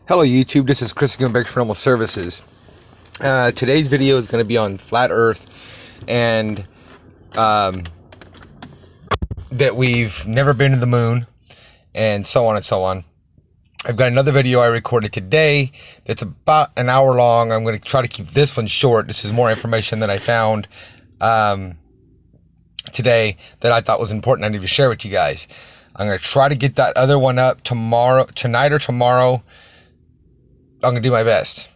Hello YouTube, this is Chris again, Paranormal Services. Today's video is going to be on flat earth and that we've never been to the moon and so on and so on. I've got another video I recorded today that's about an hour long. I'm going to try to keep this one short. This is more information that I found today that I thought was important I need to share with you guys. I'm going to try to get that other one up tonight or tomorrow. I'm going to do my best.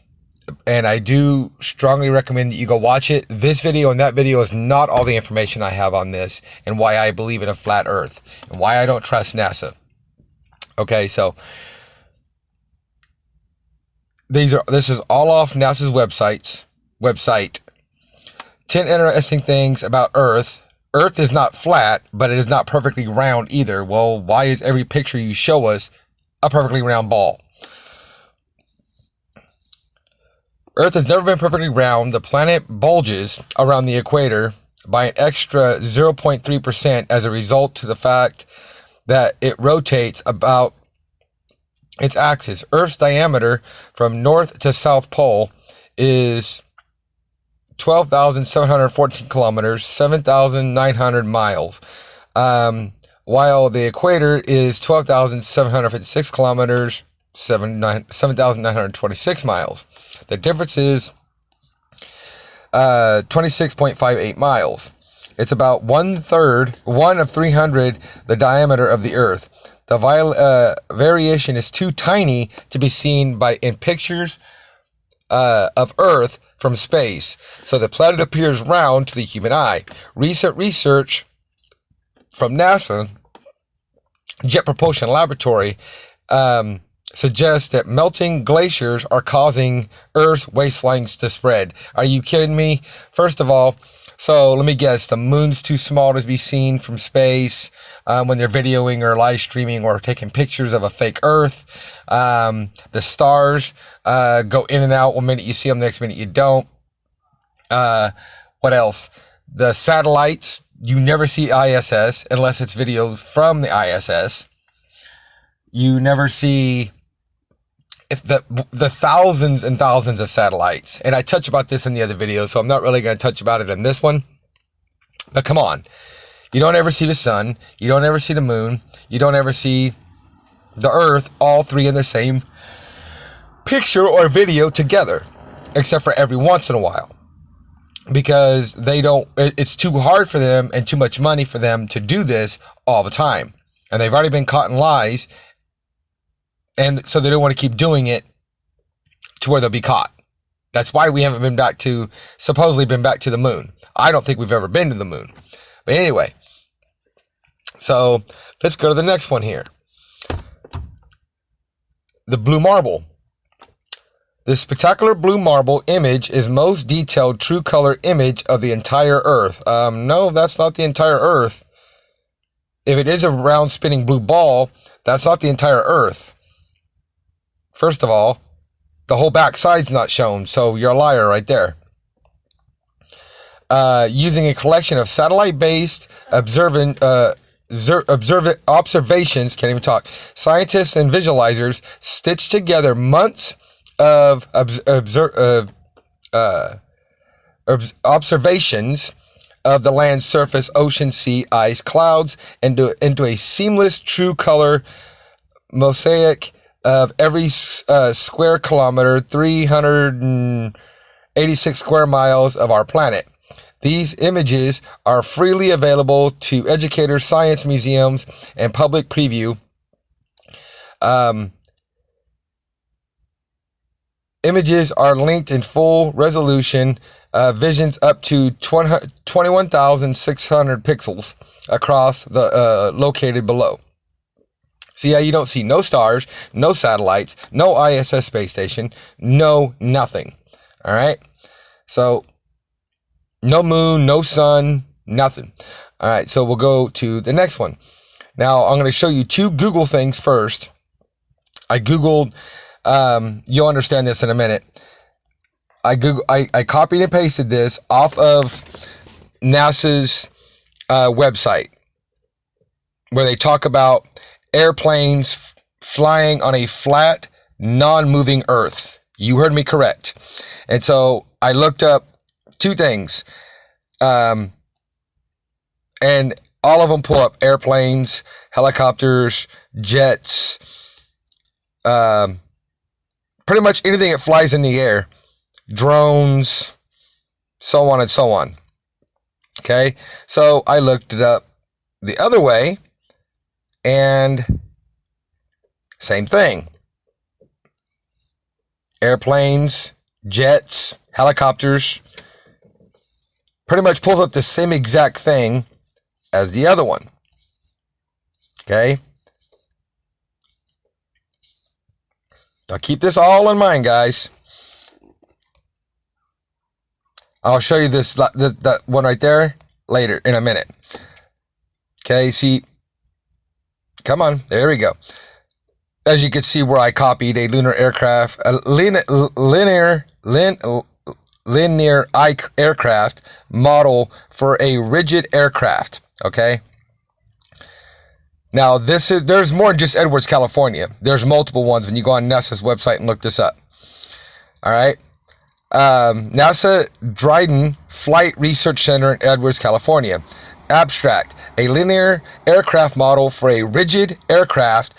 And I do strongly recommend that you go watch it. This video and that video is not all the information I have on this and why I believe in a flat earth and why I don't trust NASA. Okay, so this is all off NASA's website. 10 interesting things about Earth. Earth is not flat, but it is not perfectly round either. Well, why is every picture you show us a perfectly round ball? Earth has never been perfectly round. The planet bulges around the equator by an extra 0.3% as a result to the fact that it rotates about its axis. Earth's diameter from north to south pole is 12,714 kilometers, 7,900 miles, while the equator is 12,756 kilometers, 7,926 miles. The difference is 26.58 miles. It's about one of 300 the diameter of the Earth. The variation is too tiny to be seen in pictures of Earth from space, so the planet appears round to the human eye. Recent research from NASA Jet Propulsion Laboratory suggests that melting glaciers are causing Earth's wastelands to spread. Are you kidding me? First of all, so let me guess, the moon's too small to be seen from space when they're videoing or live streaming or taking pictures of a fake Earth. The stars go in and out. One minute you see them, the next minute you don't. What else? The satellites, you never see ISS unless it's videos from the ISS. You never see the thousands and thousands of satellites. And I touch about this in the other video, so I'm not really going to touch about it in this one. But come on. You don't ever see the sun. You don't ever see the moon. You don't ever see the Earth, all three in the same picture or video together, except for every once in a while. Because it's too hard for them and too much money for them to do this all the time. And they've already been caught in lies. And so they don't want to keep doing it to where they'll be caught. That's why we haven't supposedly been back to the moon. I don't think we've ever been to the moon. But anyway, so let's go to the next one here. The blue marble. This spectacular blue marble image is most detailed true color image of the entire Earth. No, that's not the entire Earth. If it is a round spinning blue ball, that's not the entire Earth. First of all, the whole back side's not shown, so you're a liar right there. Using a collection of satellite-based observations, can't even talk, scientists and visualizers stitched together months of observations of the land's surface, ocean, sea, ice, clouds, into a seamless true color mosaic of every square kilometer, 386 square miles of our planet. These images are freely available to educators, science museums, and public preview. Images are linked in full resolution, visions up to 21,600 pixels across the located below. So yeah, you don't see no stars, no satellites, no ISS space station, no nothing. All right. So no moon, no sun, nothing. All right. So we'll go to the next one. Now I'm going to show you two Google things first. I Googled, you'll understand this in a minute. I copied and pasted this off of NASA's website where they talk about airplanes flying on a flat non-moving Earth. You heard me correct. And so I looked up two things. And all of them pull up airplanes, helicopters, jets, pretty much anything that flies in the air, drones, so on and so on. Okay, so I looked it up the other way, and same thing. Airplanes, jets, helicopters, pretty much pulls up the same exact thing as the other one. Okay? Now keep this all in mind, guys. I'll show you this that one right there later in a minute. Okay, see, come on, there we go. As you can see where I copied a lunar aircraft, a linear aircraft model for a rigid aircraft. Okay. Now there's more than just Edwards, California. There's multiple ones when you go on NASA's website and look this up. All right. NASA Dryden Flight Research Center in Edwards, California. Abstract: a linear aircraft model for a rigid aircraft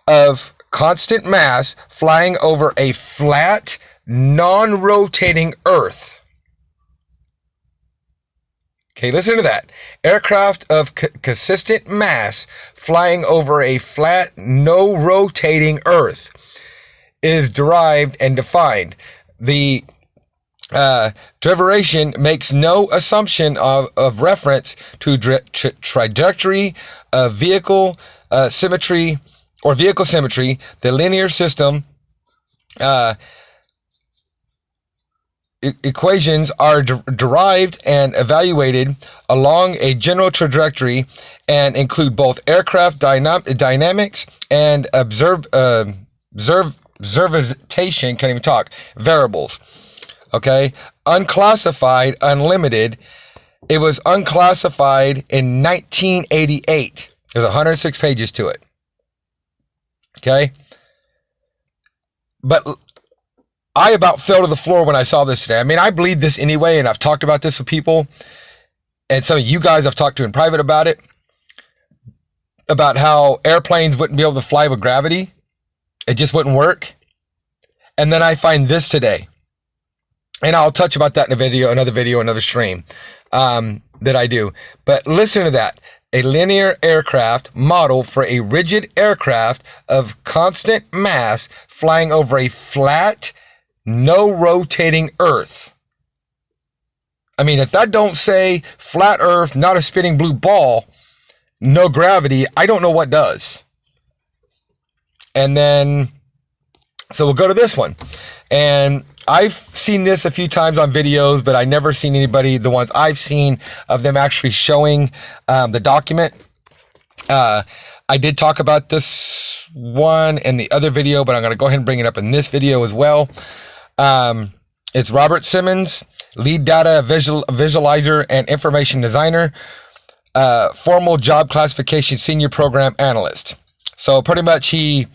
of constant mass flying over a flat, non-rotating Earth. Okay, listen to that. Aircraft of consistent mass flying over a flat, no rotating Earth is derived and defined. The derivation makes no assumption of reference to trajectory of vehicle symmetry or vehicle symmetry. The linear system equations are derived and evaluated along a general trajectory and include both aircraft dynamics and observation, can't even talk, variables. Okay, unclassified, unlimited. It was unclassified in 1988. There's 106 pages to it. Okay, but I about fell to the floor when I saw this today. I mean, I believe this anyway, and I've talked about this with people, and some of you guys I've talked to in private about it, about how airplanes wouldn't be able to fly with gravity. It just wouldn't work. And then I find this today, and I'll touch about that in another stream that I do. But listen to that. A linear aircraft model for a rigid aircraft of constant mass flying over a flat, no rotating Earth. I mean, if that don't say flat Earth, not a spinning blue ball, no gravity, I don't know what does. And then, so we'll go to this one. And I've seen this a few times on videos, but I never seen anybody, the ones I've seen of them actually showing the document. I did talk about this one in the other video, but I'm going to go ahead and bring it up in this video as well. It's Robert Simmons, lead data visualizer and information designer, formal job classification senior program analyst. So pretty much he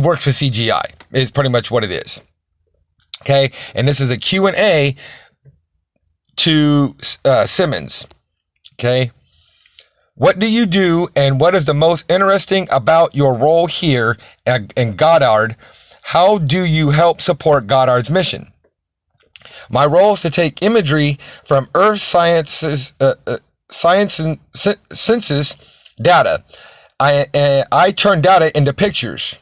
works for CGI is pretty much what it is. Okay, and this is a Q&A to Simmons. Okay, what do you do, and what is the most interesting about your role here in Goddard? How do you help support Goddard's mission? My role is to take imagery from Earth science and census data. I turn data into pictures.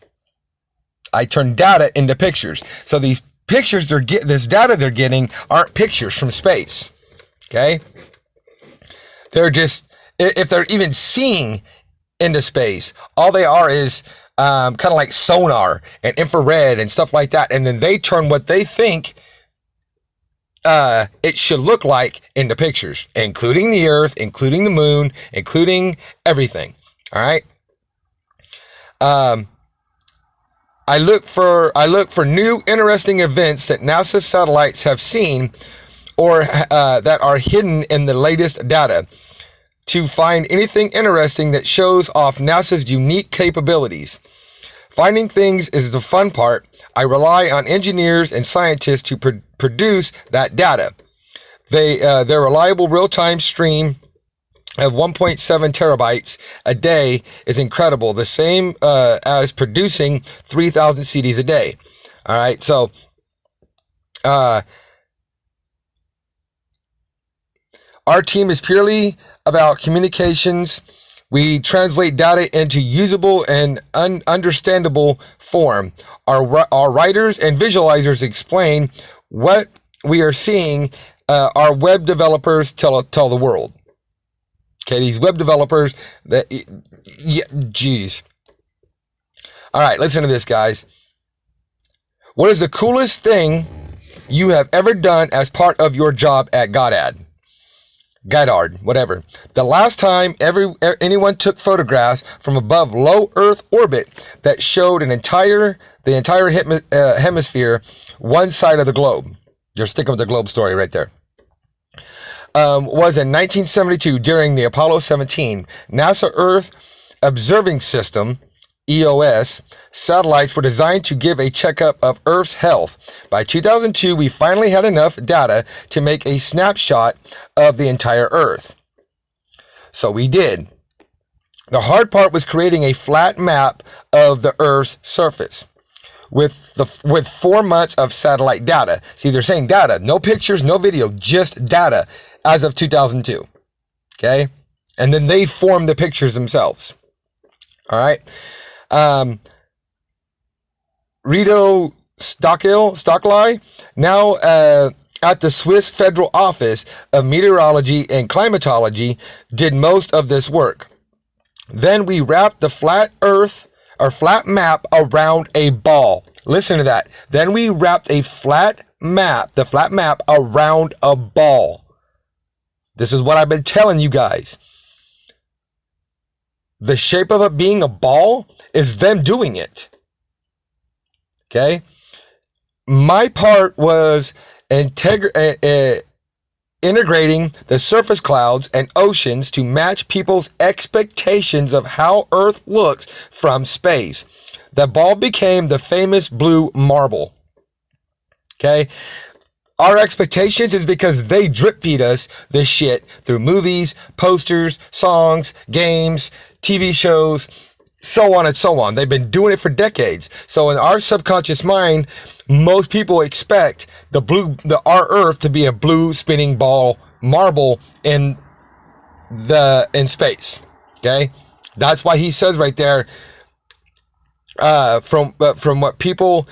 So these pictures this data they're getting aren't pictures from space. Okay? They're just, if they're even seeing into space, all they are is kind of like sonar and infrared and stuff like that, and then they turn what they think it should look like into pictures, including the Earth, including the moon, including everything. All right. I look for new interesting events that NASA satellites have seen or that are hidden in the latest data, to find anything interesting that shows off NASA's unique capabilities. Finding things is the fun part. I rely on engineers and scientists to produce that data. Their reliable real-time stream of 1.7 terabytes a day is incredible. The same as producing 3,000 CDs a day. All right, so our team is purely about communications. We translate data into usable and understandable form. Our writers and visualizers explain what we are seeing. Our web developers tell the world. Okay, these web developers, geez. All right, listen to this, guys. What is the coolest thing you have ever done as part of your job at Goddard, whatever. The last time anyone took photographs from above low Earth orbit that showed the entire hemisphere, one side of the globe. You're sticking with the globe story right there. Was in 1972 during the Apollo 17 NASA Earth Observing System, EOS, satellites were designed to give a checkup of Earth's health. By 2002, we finally had enough data to make a snapshot of the entire Earth. So we did. The hard part was creating a flat map of the Earth's surface with 4 months of satellite data. See, they're saying data, no pictures, no video, just data as of 2002. Okay? And then they formed the pictures themselves. All right? Rito Stockley, now at the Swiss Federal Office of Meteorology and Climatology, did most of this work. Then we wrapped the flat Earth or flat map around a ball. Listen to that. Then we wrapped the flat map around a ball. This is what I've been telling you guys. The shape of it being a ball is them doing it. Okay? My part was integrating the surface clouds and oceans to match people's expectations of how Earth looks from space. The ball became the famous blue marble. Okay? Our expectations is because they drip feed us this shit through movies, posters, songs, games, TV shows, so on and so on. They've been doing it for decades. So in our subconscious mind, most people expect our Earth to be a blue spinning ball marble in space. Okay, that's why he says right there, from what people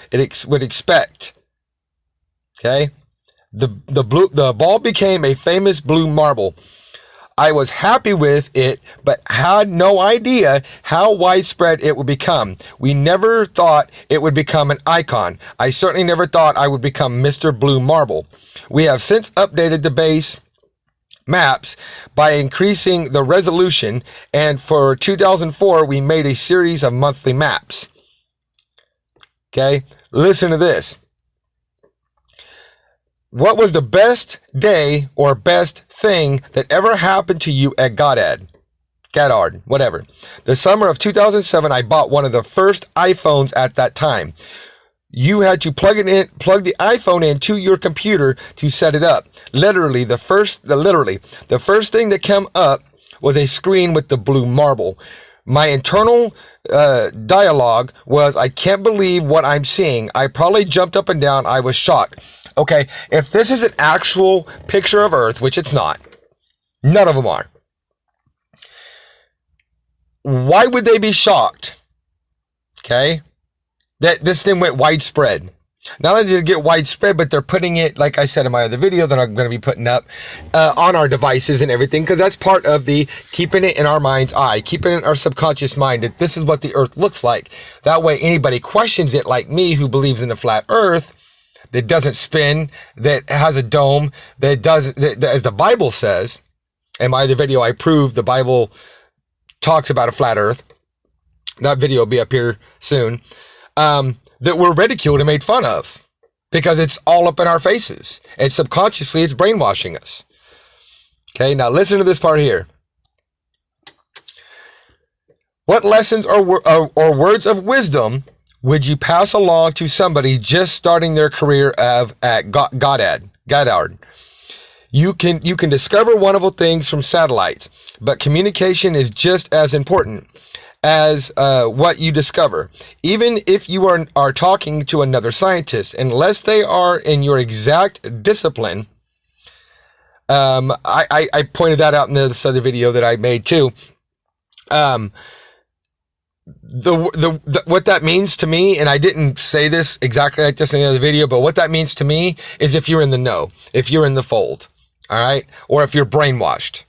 would expect. Okay, the ball became a famous blue marble. I was happy with it, but had no idea how widespread it would become. We never thought it would become an icon. I certainly never thought I would become Mr. Blue Marble. We have since updated the base maps by increasing the resolution, and for 2004, we made a series of monthly maps. Okay, listen to this. What was the best day or best thing that ever happened to you at Goddard, whatever? The summer of 2007, I bought one of the first iPhones at that time. You had to plug the iPhone into your computer to set it up. Literally, the first thing that came up was a screen with the blue marble. My internal dialogue was, I can't believe what I'm seeing. I probably jumped up and down. I was shocked. Okay, if this is an actual picture of Earth, which it's not, none of them are, why would they be shocked? Okay, that this thing went widespread. Not only did it get widespread, but they're putting it, like I said in my other video that I'm going to be putting up on our devices and everything, because that's part of the keeping it in our mind's eye, keeping it in our subconscious mind that this is what the Earth looks like. That way anybody questions it, like me, who believes in the flat Earth, that doesn't spin, that has a dome, that as the Bible says, in my other video I prove the Bible talks about a flat Earth. That video will be up here soon. That we're ridiculed and made fun of because it's all up in our faces, and subconsciously it's brainwashing us. Okay, now listen to this part here. What lessons or words of wisdom would you pass along to somebody just starting their career at Goddard? You can discover wonderful things from satellites, but communication is just as important as what you discover. Even if you are talking to another scientist, unless they are in your exact discipline. I pointed that out in this other video that I made too. What that means to me, and I didn't say this exactly like this in the other video, but what that means to me is if you're in the know, if you're in the fold, all right, or if you're brainwashed,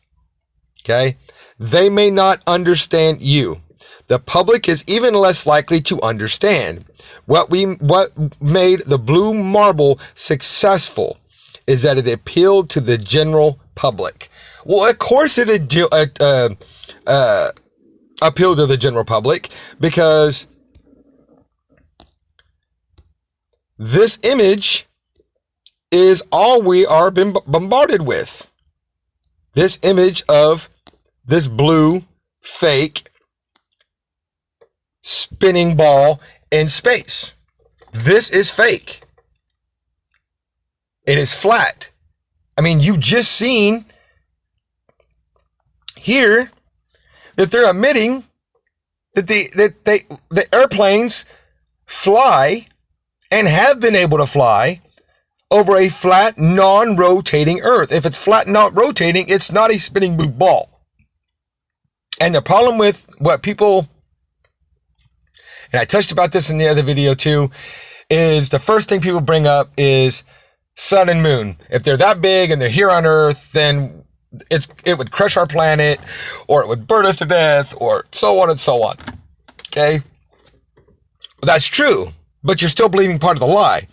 okay, they may not understand you. The public is even less likely to understand. What made the Blue Marble successful is that it appealed to the general public. Well, of course it appealed to the general public, because this image is all we are been bombarded with. This image of this blue fake spinning ball in space. This is fake. It is flat. I mean, you just seen here that they're admitting that the airplanes fly and have been able to fly over a flat, non-rotating Earth. If it's flat, not rotating, it's not a spinning blue ball. And the problem with what people, and I touched about this in the other video too, is the first thing people bring up is sun and moon. If they're that big and they're here on Earth, then it would crush our planet, or it would burn us to death, or so on and so on. Okay? That's true, but you're still believing part of the lie.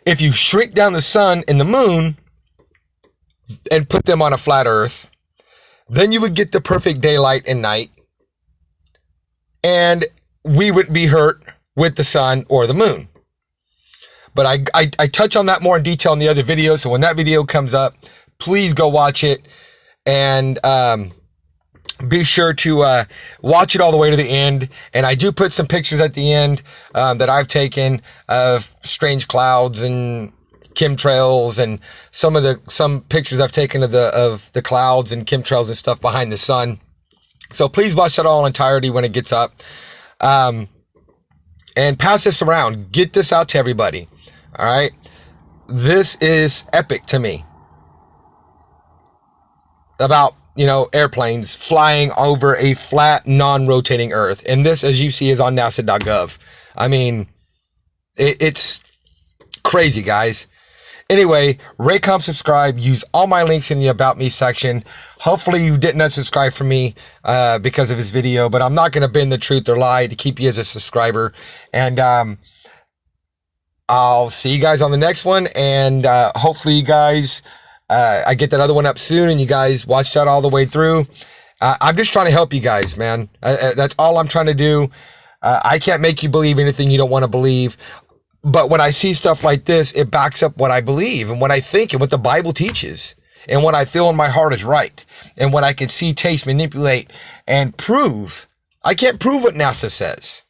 If you shrink down the sun and the moon and put them on a flat Earth, then you would get the perfect daylight and night, and we wouldn't be hurt with the sun or the moon. But I touch on that more in detail in the other video, so when that video comes up, please go watch it, and be sure to watch it all the way to the end. And I do put some pictures at the end that I've taken of strange clouds and chemtrails, and some pictures I've taken of the clouds and chemtrails and stuff behind the sun. So please watch that all in entirety when it gets up, and pass this around. Get this out to everybody. All right, this is epic to me. About, airplanes flying over a flat, non-rotating Earth. And this, as you see, is on nasa.gov. I mean, it's crazy, guys. Anyway, Raycom subscribe. Use all my links in the About Me section. Hopefully you didn't unsubscribe from me because of this video, but I'm not going to bend the truth or lie to keep you as a subscriber. And I'll see you guys on the next one. And hopefully you guys... I get that other one up soon, and you guys watch that all the way through. I'm just trying to help you guys, man. That's all I'm trying to do. I can't make you believe anything you don't want to believe. But when I see stuff like this, it backs up what I believe and what I think and what the Bible teaches and what I feel in my heart is right and what I can see, taste, manipulate, and prove. I can't prove what NASA says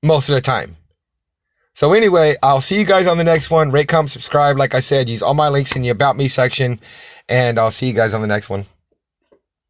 most of the time. So anyway, I'll see you guys on the next one. Rate, comment, subscribe. Like I said, use all my links in the About Me section. And I'll see you guys on the next one.